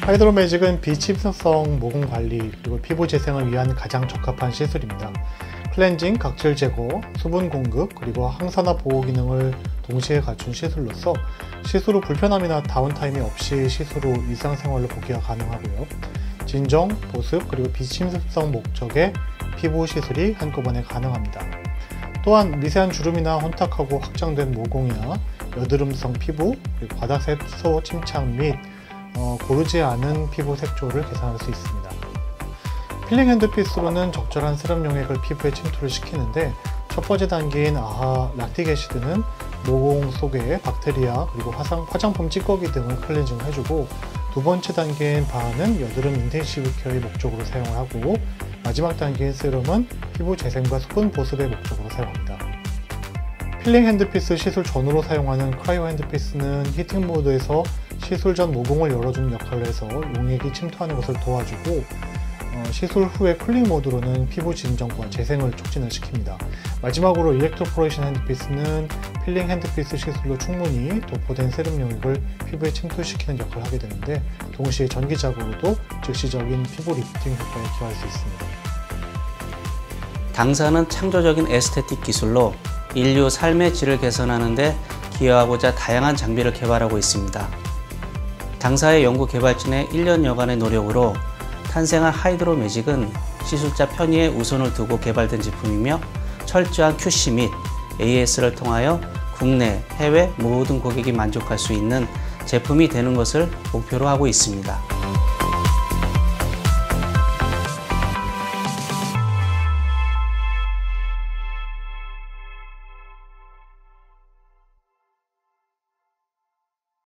하이드로매직은 비침습성 모공 관리 그리고 피부 재생을 위한 가장 적합한 시술입니다. 클렌징, 각질 제거, 수분 공급, 그리고 항산화 보호 기능을 동시에 갖춘 시술로서 시술 후 불편함이나 다운타임이 없이 시술 후 일상생활로 복귀가 가능하고요. 진정, 보습, 그리고 비침습성 목적의 피부 시술이 한꺼번에 가능합니다. 또한 미세한 주름이나 혼탁하고 확장된 모공이나 여드름성 피부, 그리고 과다 색소 침착 및 고르지 않은 피부 색조를 개선할 수 있습니다. 필링 핸드피스로는 적절한 세럼 용액을 피부에 침투를 시키는데, 첫 번째 단계인 아하 락틱 애시드는 모공 속의 박테리아 그리고 화장품 찌꺼기 등을 클렌징을 해주고, 두 번째 단계인 바하는 여드름 인텐시브 케어의 목적으로 사용을 하고, 마지막 단계인 세럼은 피부 재생과 수분 보습의 목적으로 사용합니다. 필링 핸드피스 시술 전후로 사용하는 크라이오 핸드피스는 히팅 모드에서 시술 전 모공을 열어주는 역할을 해서 용액이 침투하는 것을 도와주고, 시술 후의 쿨링 모드로는 피부 진정과 재생을 촉진을 시킵니다. 마지막으로 일렉트로포레이션 핸드피스는 필링 핸드피스 시술로 충분히 도포된 세럼 용액을 피부에 침투시키는 역할을 하게 되는데, 동시에 전기자극으로도 즉시적인 피부 리프팅 효과에 기여할 수 있습니다. 당사는 창조적인 에스테틱 기술로 인류 삶의 질을 개선하는 데 기여하고자 다양한 장비를 개발하고 있습니다. 당사의 연구개발진의 1년여간의 노력으로 탄생한 하이드로매직은 시술자 편의에 우선을 두고 개발된 제품이며, 철저한 QC 및 AS를 통하여 국내, 해외 모든 고객이 만족할 수 있는 제품이 되는 것을 목표로 하고 있습니다.